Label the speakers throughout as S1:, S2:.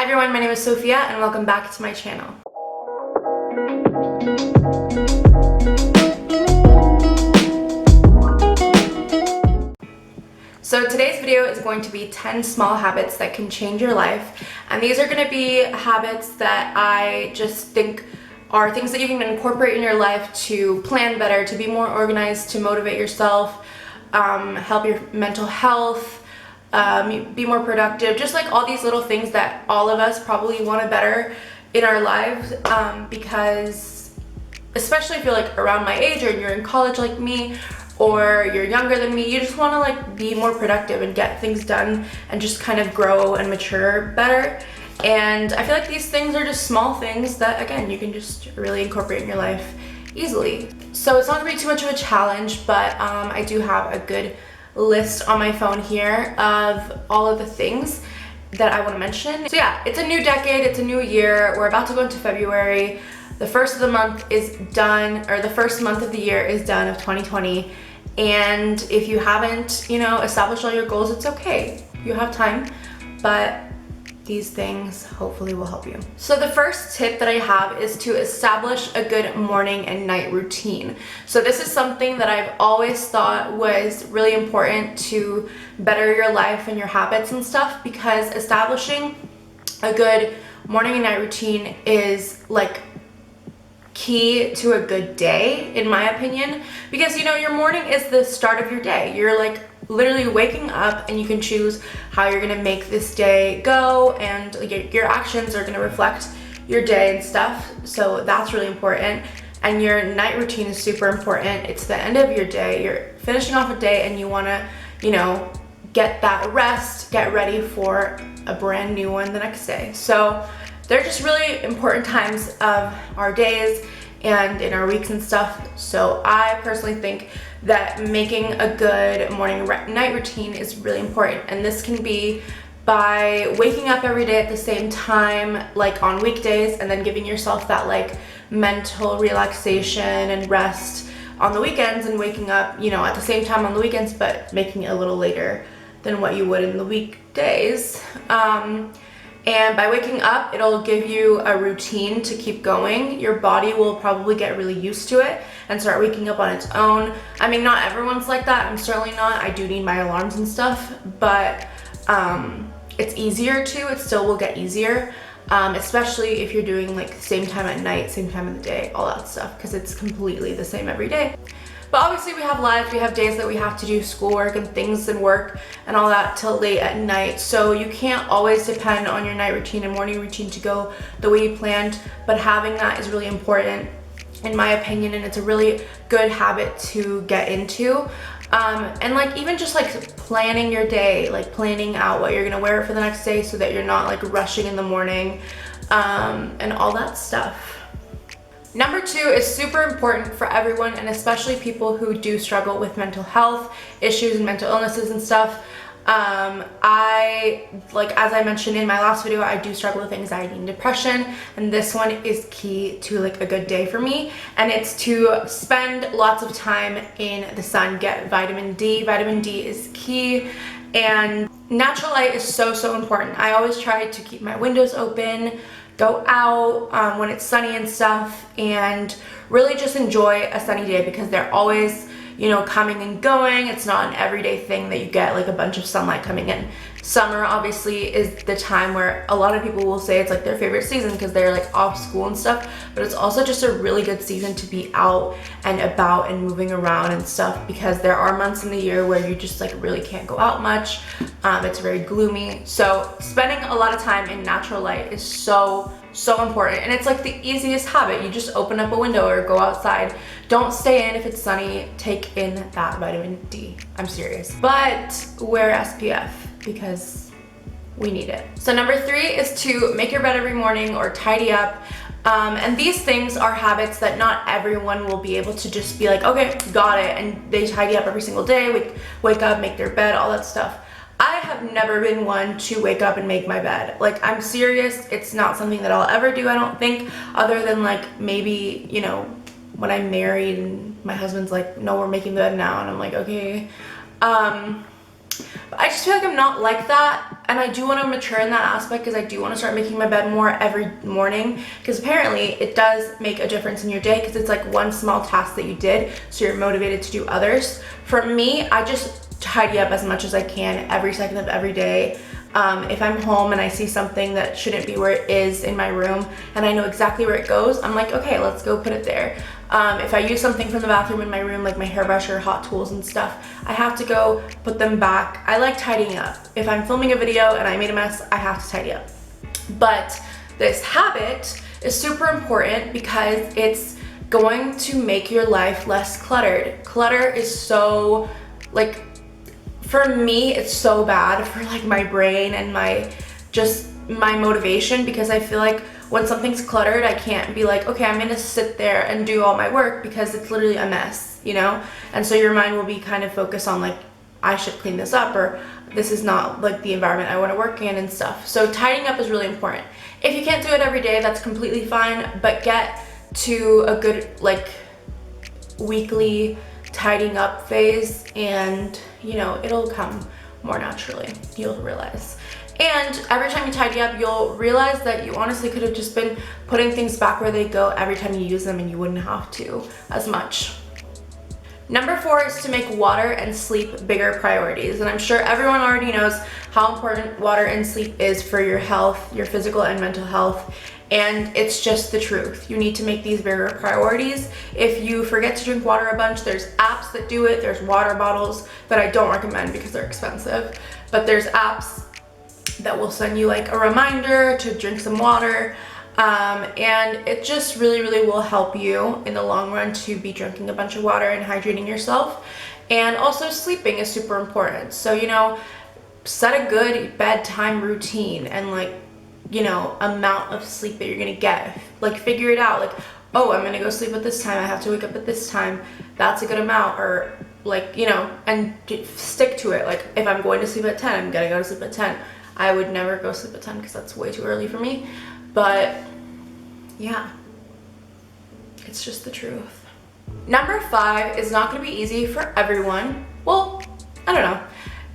S1: Hi everyone, my name is Sophia and welcome back to my channel. So today's video is going to be 10 small habits that can change your life, and these are going to be habits that I just think are things that you can incorporate in your life to plan better, to be more organized, to motivate yourself, help your mental health, be more productive, just like all these little things that all of us probably want to better in our lives, because especially if you're like around my age or you're in college like me, or you're younger than me, you just want to like be more productive and get things done and just kind of grow and mature better. And I feel like these things are just small things that, again, you can just really incorporate in your life easily. So it's not gonna be too much of a challenge, but I do have a good list on my phone here of all of the things that I want to mention. So yeah, it's a new decade, it's a new year, we're about to go into February. The first of the month is done, or the first month of the year is done of 2020. And if you haven't, established all your goals, it's okay. You have time, but these things hopefully will help you. So the first tip that I have is to establish a good morning and night routine. So this is something that I've always thought was really important to better your life and your habits and stuff, because establishing a good morning and night routine is like key to a good day, in my opinion, because your morning is the start of your day. You're like literally waking up and you can choose how you're gonna make this day go, and your actions are gonna reflect your day and stuff. So that's really important. And your night routine is super important. It's the end of your day, you're finishing off a day, and you wanna get that rest, get ready for a brand new one the next day. So they're just really important times of our days and in our weeks and stuff. So I personally think that making a good morning night routine is really important. And this can be by waking up every day at the same time, like on weekdays, and then giving yourself that like mental relaxation and rest on the weekends, and waking up, at the same time on the weekends, but making it a little later than what you would in the weekdays. And by waking up, it'll give you a routine to keep going. Your body will probably get really used to it and start waking up on its own. I mean, not everyone's like that. I'm certainly not. I do need my alarms and stuff, but it's easier to. It still will get easier, especially if you're doing like same time at night, same time of the day, all that stuff, because it's completely the same every day. But obviously we have lives, we have days that we have to do schoolwork and things and work and all that till late at night. So you can't always depend on your night routine and morning routine to go the way you planned, but having that is really important in my opinion, and it's a really good habit to get into. And like even just like planning your day, like planning out what you're gonna wear for the next day so that you're not like rushing in the morning, and all that stuff. Number 2 is super important for everyone, and especially people who do struggle with mental health issues and mental illnesses and stuff. As I mentioned in my last video, I do struggle with anxiety and depression, and this one is key to like a good day for me, and it's to spend lots of time in the sun, get vitamin D. Vitamin D is key, and natural light is so important. I always try to keep my windows open, go out when it's sunny and stuff, and really just enjoy a sunny day, because they're always coming and going. It's not an everyday thing that you get like a bunch of sunlight coming in. Summer obviously is the time where a lot of people will say it's like their favorite season because they're like off school and stuff, but it's also just a really good season to be out and about and moving around and stuff, because there are months in the year where you just like really can't go out much. It's very gloomy. So spending a lot of time in natural light is so important, and it's like the easiest habit. You just open up a window or go outside. Don't stay in if it's sunny. Take in that vitamin D. I'm serious. But wear SPF because we need it. So number 3 is to make your bed every morning or tidy up. And these things are habits that not everyone will be able to just be like, okay, got it, and they tidy up every single day, wake up, make their bed, all that stuff. I have never been one to wake up and make my bed. Like, I'm serious, it's not something that I'll ever do, I don't think, other than like maybe, when I'm married and my husband's like, no, we're making the bed now, and I'm like, okay. But I just feel like I'm not like that, and I do want to mature in that aspect because I do want to start making my bed more every morning, because apparently it does make a difference in your day because it's like one small task that you did, so you're motivated to do others. For me, I just tidy up as much as I can every second of every day. If I'm home and I see something that shouldn't be where it is in my room and I know exactly where it goes, I'm like, okay, let's go put it there. If I use something from the bathroom in my room, like my hairbrush or hot tools and stuff, I have to go put them back. I like tidying up. If I'm filming a video and I made a mess, I have to tidy up. But this habit is super important because it's going to make your life less cluttered. Clutter is so, like, for me, it's so bad for like my brain and my motivation, because I feel like when something's cluttered, I can't be like, okay, I'm gonna sit there and do all my work because it's literally a mess, you know? And so your mind will be kind of focused on like, I should clean this up, or this is not like the environment I wanna work in and stuff. So tidying up is really important. If you can't do it every day, that's completely fine, but get to a good like weekly tidying up phase, and you know, it'll come more naturally, you'll realize. And every time you tidy up, you'll realize that you honestly could have just been putting things back where they go every time you use them, and you wouldn't have to as much. Number 4 is to make water and sleep bigger priorities. And I'm sure everyone already knows how important water and sleep is for your health, your physical and mental health. And it's just the truth. You need to make these bigger priorities. If you forget to drink water a bunch, there's apps that do it. There's water bottles that I don't recommend because they're expensive. But there's apps that will send you like a reminder to drink some water. And it just really will help you in the long run to be drinking a bunch of water and hydrating yourself. And also sleeping is super important. So, you know, set a good bedtime routine and like, you know, amount of sleep that you're gonna get. Like figure it out, like, oh, I'm gonna go sleep at this time, I have to wake up at this time, that's a good amount. Or like, you know, and stick to it. Like if I'm going to sleep at 10, I'm gonna go to sleep at 10. I would never go sleep at 10 because that's way too early for me. But yeah, it's just the truth. Number 5 is not gonna be easy for everyone. Well, I don't know.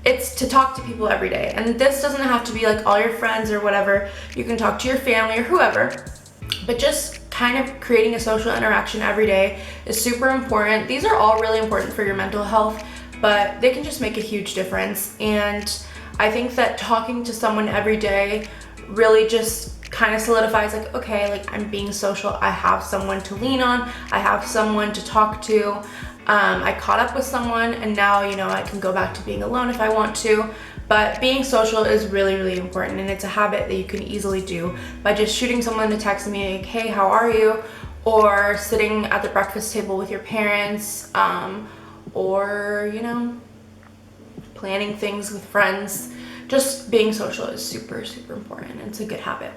S1: It's to talk to people every day. And this doesn't have to be like all your friends or whatever. You can talk to your family or whoever. But just kind of creating a social interaction every day is super important. These are all really important for your mental health, but they can just make a huge difference. And I think that talking to someone every day really just kind of solidifies like, okay, like I'm being social, I have someone to lean on, I have someone to talk to. I caught up with someone, and now, you know, I can go back to being alone if I want to. But being social is really important, and it's a habit that you can easily do by just shooting someone a text and being like, hey, how are you? Or sitting at the breakfast table with your parents, or, you know, planning things with friends. Just being social is super important. It's a good habit.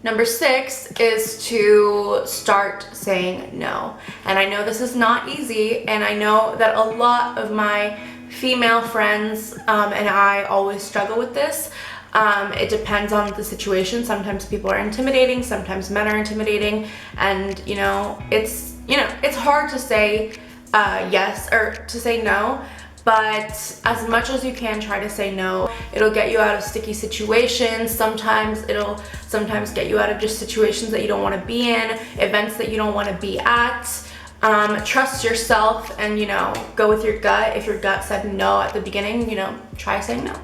S1: Number 6 is to start saying no. And I know this is not easy, and I know that a lot of my female friends and I always struggle with this. It depends on the situation. Sometimes people are intimidating, sometimes men are intimidating, and you know, it's hard to say yes or to say no. But as much as you can, try to say no. It'll get you out of sticky situations. Sometimes it'll get you out of just situations that you don't want to be in, events that you don't want to be at. Trust yourself and, you know, go with your gut. If your gut said no at the beginning, you know, try saying no.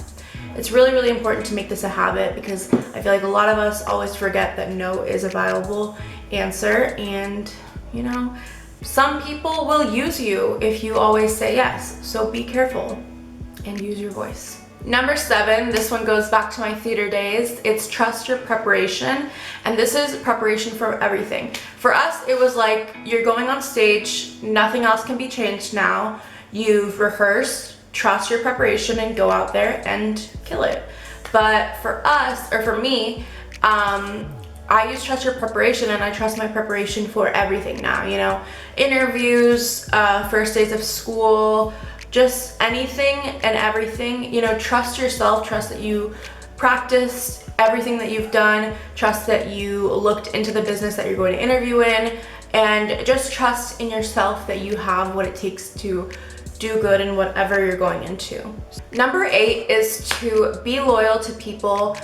S1: It's really important to make this a habit, because I feel like a lot of us always forget that no is a viable answer, and, you know, some people will use you if you always say yes, so be careful and use your voice. Number 7, this one goes back to my theater days. It's trust your preparation, and this is preparation for everything. For us, it was like you're going on stage, nothing else can be changed now. You've rehearsed, trust your preparation, and go out there and kill it. But for us, or for me, I use trust your preparation, and I trust my preparation for everything now, you know, interviews, first days of school, just anything and everything. You know, trust yourself, trust that you practiced everything that you've done, trust that you looked into the business that you're going to interview in, and just trust in yourself that you have what it takes to do good in whatever you're going into. Number 8 is to be loyal to people,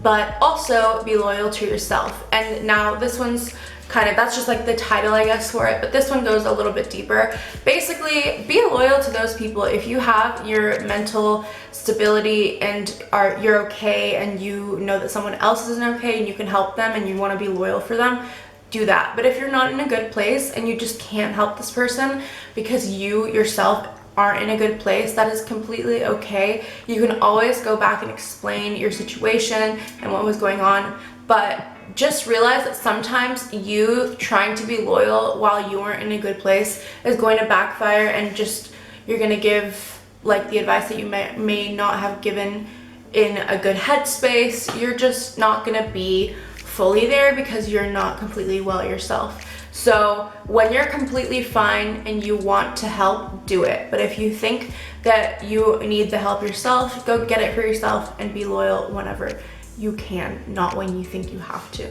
S1: but also be loyal to yourself. And now this one's kind of, that's just like the title, I guess, for it, but this one goes a little bit deeper. Basically, be loyal to those people. If you have your mental stability and you're okay, and you know that someone else isn't okay and you can help them and you want to be loyal for them, do that. But if you're not in a good place and you just can't help this person because you yourself aren't in a good place, that is completely okay. You can always go back and explain your situation and what was going on, but just realize that sometimes you trying to be loyal while you aren't in a good place is going to backfire, and just you're going to give like the advice that you may not have given in a good headspace. You're just not going to be fully there because you're not completely well yourself. So when you're completely fine and you want to help, do it. But if you think that you need the help yourself, go get it for yourself and be loyal whenever you can, not when you think you have to.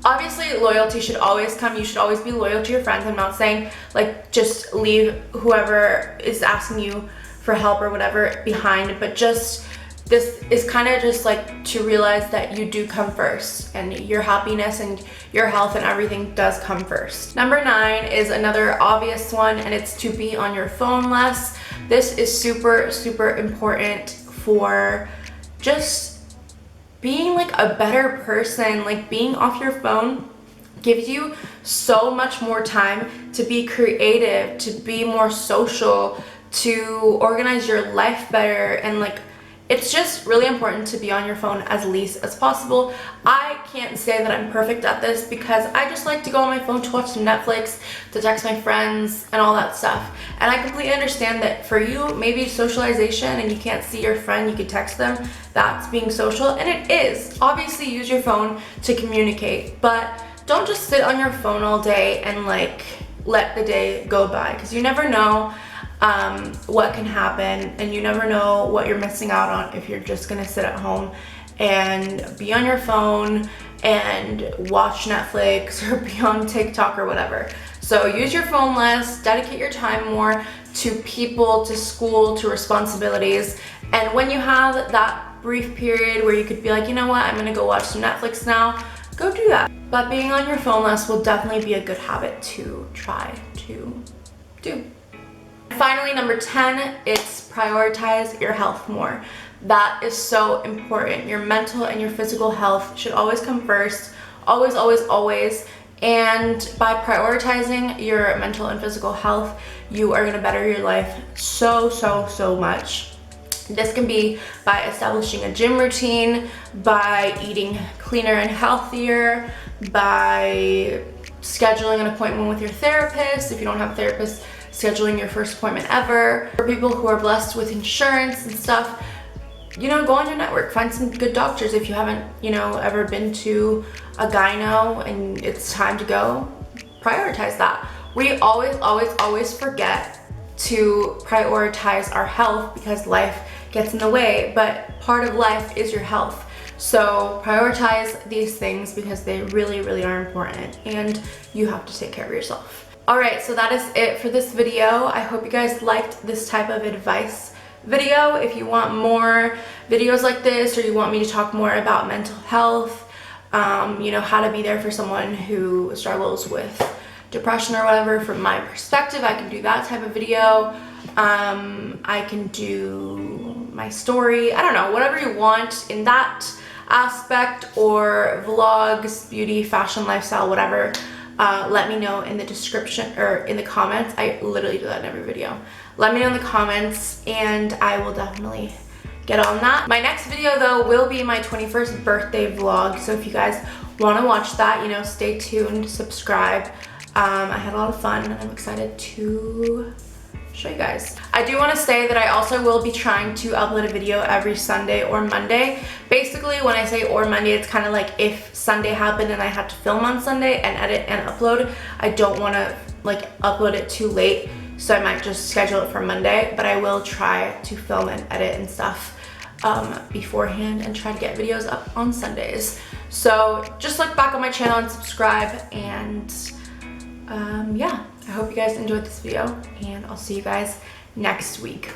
S1: Obviously, loyalty should always come. You should always be loyal to your friends. I'm not saying like just leave whoever is asking you for help or whatever behind, but just this is kind of just like to realize that you do come first, and your happiness and your health and everything does come first. Number 9 is another obvious one, and it's to be on your phone less. This is super, super important for just being like a better person. Like being off your phone gives you so much more time to be creative, to be more social, to organize your life better, and like it's just really important to be on your phone as least as possible. I can't say that I'm perfect at this because I just like to go on my phone to watch some Netflix, to text my friends and all that stuff. And I completely understand that for you, maybe socialization and you can't see your friend, you could text them, that's being social, and it is. Obviously use your phone to communicate, but don't just sit on your phone all day and like let the day go by, because you never know what can happen, and you never know what you're missing out on if you're just gonna sit at home and be on your phone and watch Netflix or be on TikTok or whatever. So use your phone less, dedicate your time more to people, to school, to responsibilities, and when you have that brief period where you could be like, you know what, I'm gonna go watch some Netflix now, go do that. But being on your phone less will definitely be a good habit to try to do. Finally, number 10, it's prioritize your health more. That is so important. Your mental and your physical health should always come first. Always, always, always. And by prioritizing your mental and physical health, you are gonna better your life so, so, so much. This can be by establishing a gym routine, by eating cleaner and healthier, by scheduling an appointment with your therapist. If you don't have a therapist, scheduling your first appointment ever. For people who are blessed with insurance and stuff, you know, go on your network, find some good doctors. If you haven't, you know, ever been to a gyno and it's time to go, prioritize that. We always, always, always forget to prioritize our health because life gets in the way, but part of life is your health. So prioritize these things because they really, really are important, and you have to take care of yourself. Alright, so that is it for this video. I hope you guys liked this type of advice video. If you want more videos like this, or you want me to talk more about mental health, you know, how to be there for someone who struggles with depression or whatever, from my perspective, I can do that type of video. I can do my story, I don't know, whatever you want in that aspect, or vlogs, beauty, fashion, lifestyle, whatever. Let me know in the description or in the comments. I literally do that in every video. Let me know in the comments and I will definitely get on that. My next video though will be my 21st birthday vlog. So if you guys want to watch that, you know, stay tuned, subscribe. I had a lot of fun and I'm excited to show you guys. I do want to say that I also will be trying to upload a video every Sunday or Monday. Basically, when I say or Monday, it's kind of like if Sunday happened and I had to film on Sunday and edit and upload, I don't want to like upload it too late, so I might just schedule it for Monday, but I will try to film and edit and stuff beforehand and try to get videos up on Sundays. So just look back on my channel and subscribe, and yeah, I hope you guys enjoyed this video, and I'll see you guys next week.